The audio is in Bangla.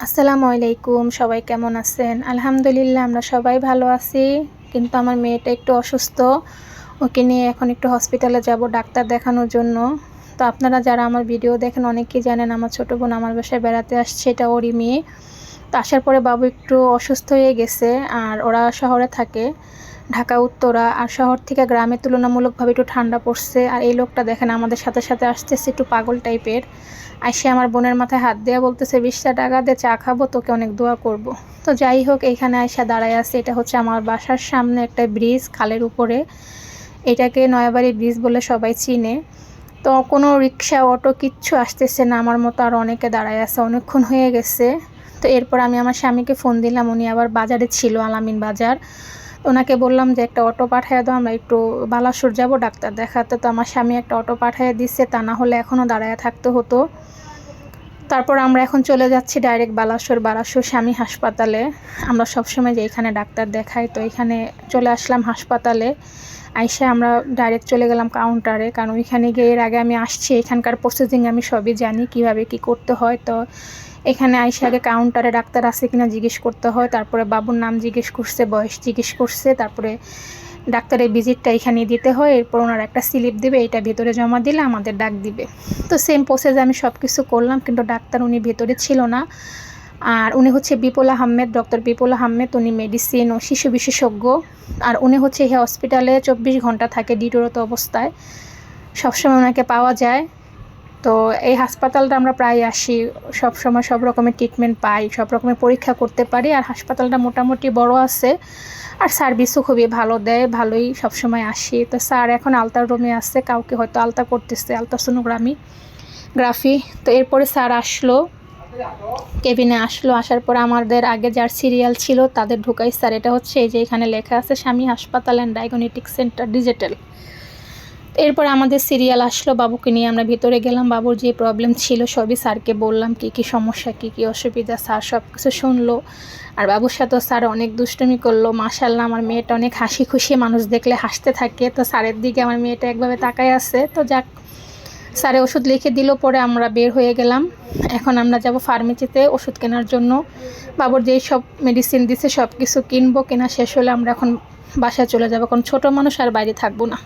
আসসালামু আলাইকুম, সবাই কেমন আছেন? আলহামদুলিল্লাহ আমরা সবাই ভালো আছি। কিন্তু আমার মেয়েটা একটু অসুস্থ। ওকে নিয়ে এখন একটু হসপিটালে যাব ডাক্তার দেখানোর জন্য। তো আপনারা যারা আমার ভিডিও দেখেন অনেকেই জানেন আমার ছোটো বোন আমার বাসায় বেড়াতে আসছে, এটা ওরই মেয়ে। তো আসার পরে বাবু একটু অসুস্থ হয়ে গেছে। আর ওরা শহরে থাকে, ঢাকা উত্তরা। আর শহর থেকে গ্রামে তুলনামূলকভাবে একটু ঠান্ডা পড়ছে। আর এই লোকটা দেখেন আমাদের সাথে সাথে আসতেছে, একটু পাগল টাইপের। সে আমার বোনের মাথায় হাত দেওয়া বলতেছে 20টা টাকা দিয়ে চা খাবো, তোকে অনেক দোয়া করব। তো যাই হোক, এইখানে আয়সা দাঁড়ায় আছে। এটা হচ্ছে আমার বাসার সামনে একটা ব্রিজ, খালের উপরে। এটাকে নয়াবাড়ি ব্রিজ বলে সবাই চিনে। তো কোনো রিক্সা অটো কিচ্ছু আসতেছে না, আমার মতো আর অনেকে দাঁড়ায় আছে, অনেকক্ষণ হয়ে গেছে। তো এরপর আমি আমার স্বামীকে ফোন দিলাম, উনি আবার বাজারে ছিল, আলামিন বাজার। ওনাকে বললাম যে একটা অটো পাঠিয়ে দাও, আমরা একটু বালাসুর যাব ডাক্তার দেখাতে। তো আমার স্বামী একটা অটো পাঠিয়ে দিচ্ছে, তা না হলে এখনও দাঁড়ায় থাকতে হতো। তারপর আমরা এখন চলে যাচ্ছি ডাইরেক্ট বালাসুর স্বামী হাসপাতালে। আমরা সবসময় যে এখানে ডাক্তার দেখাই, তো এখানে চলে আসলাম হাসপাতালে। আইসা আমরা ডাইরেক্ট চলে গেলাম কাউন্টারে, কারণ ওইখানে গিয়ে এর আগে আমি আসছি, এখানকার প্রসেসিং আমি সবই জানি কিভাবে কি করতে হয়। তো এখানে আইসা আগে কাউন্টারে ডাক্তার আছে কিনা জিজ্ঞেস করতে হয়, তারপরে বাবুর নাম জিজ্ঞেস করছে, বয়স জিজ্ঞেস করছে, তারপরে ডাক্তারের ভিজিটটা এখানে দিতে হয়। এরপর ওনার একটা স্লিপ দিবে, এটা ভেতরে জমা দিলে আমাদের ডাক দিবে। তো সেম প্রসেস আমি সব কিছু করলাম, কিন্তু ডাক্তার উনি ভেতরে ছিল না। আর উনি হচ্ছে বিপুল আহমেদ, ডক্টর বিপুল আহমেদ। উনি মেডিসিন ও শিশু বিশেষজ্ঞ। আর উনি হচ্ছে এই হসপিটালে 24 ঘন্টা থাকে ডিউটিরত অবস্থায়, সবসময় ওনাকে পাওয়া যায়। তো এই হাসপাতালটা আমরা প্রায় আসি, সবসময় সব রকমের ট্রিটমেন্ট পাই, সব রকমের পরীক্ষা করতে পারি। আর হাসপাতালটা মোটামুটি বড় আছে, আর সার্ভিসও খুবই ভালো দেয়, ভালোই সবসময় আসি। তো স্যার এখন আলতার রুমে আসছে, কাউকে হয়তো আলতা করতেছে, গ্রাফি। তো এরপরে স্যার আসলো, কেবিনে আসলো। আসার পর আমাদের আগে যার সিরিয়াল ছিল তাদের ঢুকাই। স্যার এটা হচ্ছে এই যে এখানে লেখা আছে স্বামী হাসপাতাল অ্যান্ড ডায়াগনস্টিক সেন্টার ডিজিটাল। এরপর আমাদের সিরিয়াল আসলো, বাবুকে নিয়ে আমরা ভিতরে গেলাম। বাবুর যে প্রবলেম ছিল সবই স্যারকে বললাম, কী সমস্যা, কী অসুবিধা। স্যার সব কিছু শুনলো। আর বাবুর সাথেও স্যার অনেক দুষ্টুমি করলো। মাশাআল্লাহ, আমার মেয়েটা অনেক হাসি খুশি, মানুষ দেখলে হাসতে থাকে। তো স্যারের দিকে আমার মেয়েটা একভাবে তাকায় আছে। তো যাক, স্যারে ওষুধ লিখে দিল, পরে আমরা বের হয়ে গেলাম। এখন আমরা যাব ফার্মেসিতে ওষুধ কেনার জন্য। বাবুর যেই সব মেডিসিন দিছে সব কিছু কিনবো, কেনা শেষ হলে আমরা এখন বাসায় চলে যাবো, কারণ ছোটো মানুষ আর বাইরে থাকবো না।